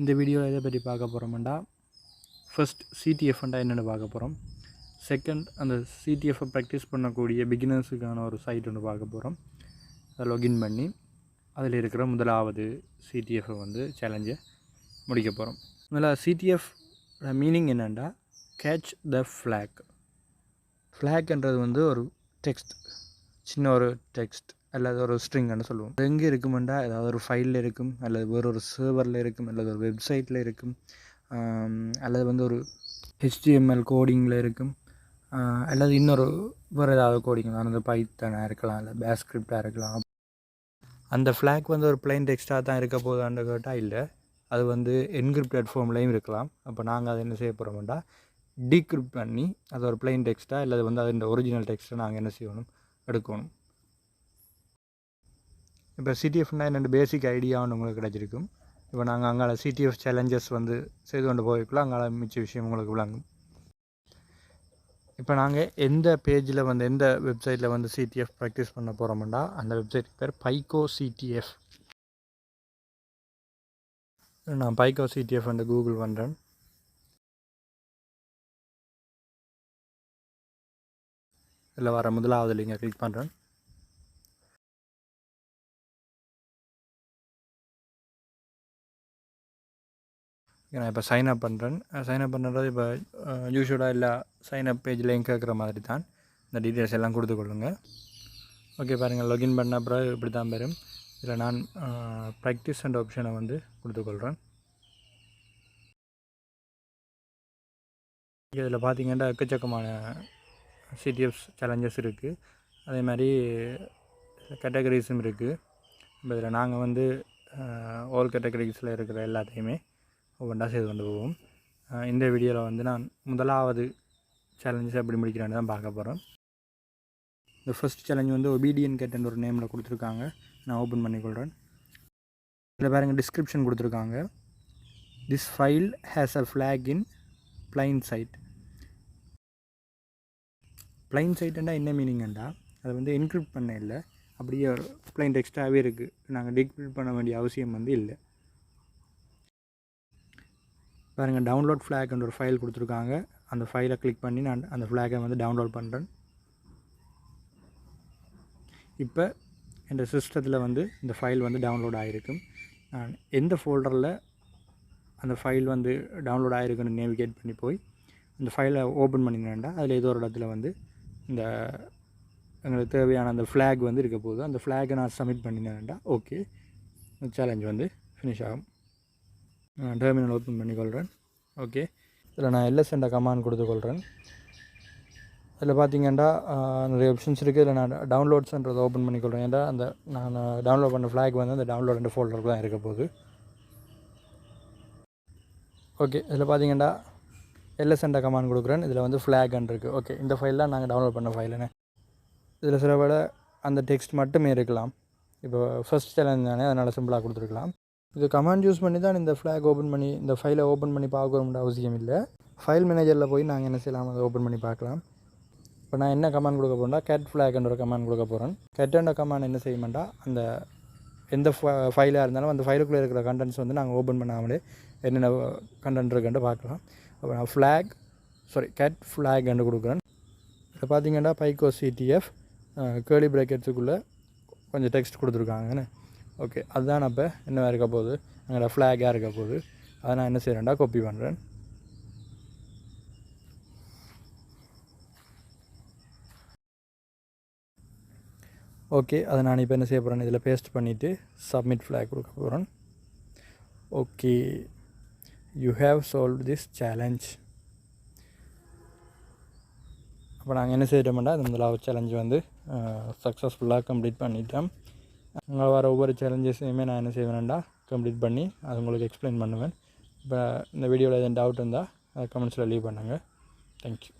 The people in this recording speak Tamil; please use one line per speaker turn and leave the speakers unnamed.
இந்த வீடியோவில் எதை பற்றி பார்க்க போகிறோம்னா, ஃபர்ஸ்ட் சிடிஎஃப்ண்டா என்னென்னு பார்க்க போகிறோம். செகண்ட், அந்த சிடிஎஃப்பை ப்ராக்டிஸ் பண்ணக்கூடிய பிகினர்ஸுக்கான ஒரு சைட் ஒன்று பார்க்க போகிறோம். அதை லாகின் பண்ணி அதில் இருக்கிற முதலாவது சிடிஎஃப்பை வந்து சேலஞ்சை முடிக்க போகிறோம். முதல்ல சிடிஎஃப் மீனிங் என்னென்னா, கேட்ச் த ஃப்ளாக். ஃப்ளாக்ன்றது வந்து ஒரு டெக்ஸ்ட், சின்ன ஒரு டெக்ஸ்ட் அல்லது ஒரு ஸ்ட்ரிங்னு சொல்லுவோம். எங்கே இருக்குமெண்டா, ஏதாவது ஒரு ஃபைலில் இருக்கும், அல்லது வேறு சர்வரில் இருக்கும், அல்லது ஒரு வெப்சைட்டில் இருக்கும், அல்லது வந்து ஒரு HTML கோடிங்கில் இருக்கும், அல்லது இன்னொரு வேறு ஏதாவது கோடிங், அந்த பைத்தானாக இருக்கலாம், இல்லை பேஸ்கிரிப்டாக இருக்கலாம். அந்த ஃப்ளாக் வந்து ஒரு பிளைன் டெக்ஸ்ட்டாக தான் இருக்க போதான்னு கேட்டால் இல்லை, அது வந்து என்கிரிப்டட் ஃபார்ம்லேயும் இருக்கலாம். அப்போ நாங்கள் அதை என்ன செய்ய போகிறோம்டா, டீக்ரிப்ட் பண்ணி அது ஒரு பிளைன் டெக்ஸ்ட்டாக இல்லை வந்து அதோட ஒரிஜினல் டெக்ஸ்ட்டை நாங்கள் என்ன செய்யணும், எடுக்கணும். இப்போ சிடிஎஃப்னா என்னென்ன பேசிக் ஐடியா ஒன்று உங்களுக்கு கிடச்சிருக்கும். இப்போ நாங்கள் அங்கே சிடிஎஃப் சேலஞ்சஸ் வந்து செய்து கொண்டு போய்க்குள்ள அங்கே மிச்ச விஷயம் உங்களுக்கு விளங்கும். இப்போ நாங்கள் எந்த பேஜில் வந்து எந்த வெப்சைட்டில் வந்து சிடிஎஃப் ப்ராக்டிஸ் பண்ண போகிறோம்னா, அந்த வெப்சைட் பேர் பைக்கோ சிடிஎஃப். நான் பைக்கோ சிடிஎஃப் வந்து கூகுள் பண்ணுறேன். இதில் வர முதலாவது லிங்கை கிளிக் பண்ணுறேன். நான் இப்போ சைன்அப் பண்ணுறேன். சைன்அப் பண்ணுறது இப்போ யூஸ்வலாக எல்லா சைன்அப் பேஜ்லேயும் கேட்குற மாதிரி தான். இந்த டீட்டெயில்ஸ் எல்லாம் கொடுத்துக்கொள்ளுங்க. ஓகே, பாருங்கள், லாகின் பண்ண அப்புறம் இப்படி தான் வரும். இதில் நான் ப்ராக்டிஸ் அண்ட் ஆப்ஷனை வந்து கொடுத்துக்கொள்கிறேன். இதில் பார்த்தீங்கன்னா எக்கச்சக்கமான சிடிஎஃப் சேலஞ்சஸ் இருக்குது. அதே மாதிரி கேட்டகரிஸும் இருக்குது. இப்போ இதில் நாங்கள் வந்து ஆல் கேட்டகரிஸில் இருக்கிற எல்லாத்தையுமே ஒவ்வொன்றா செய்து கொண்டு போவோம். இந்த வீடியோவில் வந்து நான் முதலாவது சேலஞ்சஸ் எப்படி முடிக்கிறேன்னு தான் பார்க்க போகிறேன். இந்த ஃபர்ஸ்ட் சேலஞ்ச் வந்து ஒபீடியன் கேட்ன்ற ஒரு நேமில் கொடுத்துருக்காங்க. நான் ஓப்பன் பண்ணிக்கொள்கிறேன். இதில் பாருங்கள், டிஸ்கிரிப்ஷன் கொடுத்துருக்காங்க. This file has a flag in plain sight. Plain சைட்டுன்னா என்ன மீனிங்கண்டா, அதை வந்து என்கிரிப்ட் பண்ண இல்லை, அப்படியே பிளைன் டெக்ஸ்ட்டாகவே இருக்குது. நாங்கள் டீக்ரிப்ட் பண்ண வேண்டிய அவசியம் வந்து இல்லை. பாருங்கள், டவுன்லோட் ஃப்ளாக்ன்ற ஒரு ஃபைல் கொடுத்துருக்காங்க. அந்த ஃபைலை கிளிக் பண்ணி நான் அந்த ஃப்ளாகை வந்து டவுன்லோட் பண்ணுறேன். இப்போ இந்த சிஸ்டத்தில் வந்து இந்த ஃபைல் வந்து டவுன்லோட் ஆகிருக்கும். நான் எந்த ஃபோல்டரில் அந்த ஃபைல் வந்து டவுன்லோட் ஆகிருக்குன்னு நேவிகேட் பண்ணி போய் அந்த ஃபைலை ஓப்பன் பண்ணினேன்டா, அதில் ஏதோ ஒரு இடத்துல வந்து இந்த எங்களுக்கு தேவையான அந்த ஃப்ளாக் வந்து இருக்க போகுது. அந்த ஃப்ளாகை நான் சப்மிட் பண்ணினேன்டா, ஓகே, சேலஞ்ச் வந்து ஃபினிஷ் ஆகும். நான் டெர்மினல் ஓப்பன் பண்ணிக்கொள்கிறேன். ஓகே, இதில் நான் எல்எஸ் என்ற கமாண்ட் கொடுத்துக்கொள்கிறேன். இதில் பார்த்தீங்கன்னா நிறைய ஆப்ஷன்ஸ் இருக்குது. இதில் நான் டவுன்லோட்ஸ்ன்றதை ஓப்பன் பண்ணிக்கொள்கிறேன். ஏன்னா அந்த நான் டவுன்லோட் பண்ண ஃப்ளாக் வந்து அந்த டவுன்லோட் ஃபோல்டருக்கு தான் இருக்க போகுது. ஓகே, இதில் பார்த்தீங்கன்னா எல்எஸ் என்ற கமாண்ட் கொடுக்குறேன். இதில் வந்து ஃப்ளாக்ன்னு இருக்குது. ஓகே, இந்த ஃபைல் தான் நாங்கள் டவுன்லோட் பண்ண ஃபைலுன்னு. இதில் சில விட அந்த டெக்ஸ்ட் மட்டுமே இருக்கலாம். இப்போ ஃபர்ஸ்ட் சேலஞ்ச் தானே, அதனால் சிம்பிளாக கொடுத்துருக்கலாம். இது கமாண்ட் யூஸ் பண்ணி தான் இந்த ஃப்ளாக் ஓப்பன் பண்ணி இந்த ஃபைலை ஓப்பன் பண்ணி பார்க்கணுன்ற அவசியம் இல்லை. ஃபைல் மேனேஜரில் போய் நாங்கள் என்ன செய்யலாம், அதை ஓப்பன் பண்ணி பார்க்கலாம். இப்போ நான் என்ன கமாண்ட் கொடுக்க போகிறேன்னா, கேட் ஃப்ளாக்ன்ற ஒரு கமாண்ட் கொடுக்க போகிறேன். கேட்ன்ற கமாண்ட் என்ன செய்யமாட்டா, அந்த எந்த ஃபைலாக இருந்தாலும் அந்த ஃபைலுக்குள்ளே இருக்கிற கண்டென்ட்ஸ் வந்து நாங்கள் ஓப்பன் பண்ணாமலே என்னென்ன கண்டென்ட் இருக்குன்னு பார்க்கலாம். அப்போ நான் கேட் ஃப்ளாக்ன்னு கொடுக்குறேன். இப்போ பார்த்தீங்கன்னா பைக்கோ சிடிஎஃப் கேர்லி ப்ராக்கெட்ஸுக்குள்ளே கொஞ்சம் டெக்ஸ்ட் கொடுத்துருக்காங்கன்னு. ஓகே, அதுதான் அப்போ என்ன இருக்க போகுது, அங்கே ஃப்ளாகாக இருக்க போகுது. அதை நான் என்ன செய்கிறேன்டா, காப்பி பண்ணுறேன். ஓகே, அதை நான் இப்போ என்ன செய்ய போகிறேன், இதில் பேஸ்ட் பண்ணிவிட்டு சப்மிட் ஃப்ளாக் கொடுக்க போகிறேன். Okay, you have solve this challenge. அப்போ நாங்கள் என்ன செய்யட்டோம்னா, இந்த முதலாவது சேலஞ்சு வந்து சக்ஸஸ்ஃபுல்லாக கம்ப்ளீட் பண்ணிட்டோம். அங்கே வர ஒவ்வொரு சேலஞ்சஸையுமே நான் என்ன செய்வேன்டா, கம்ப்ளீட் பண்ணி அது உங்களுக்கு எக்ஸ்பிளைன் பண்ணுவேன். இப்போ இந்த வீடியோவில் எதுவும் டவுட் இருந்தால் அதை கமெண்ட்ஸில் லீவ் பண்ணுங்கள். தேங்க்யூ.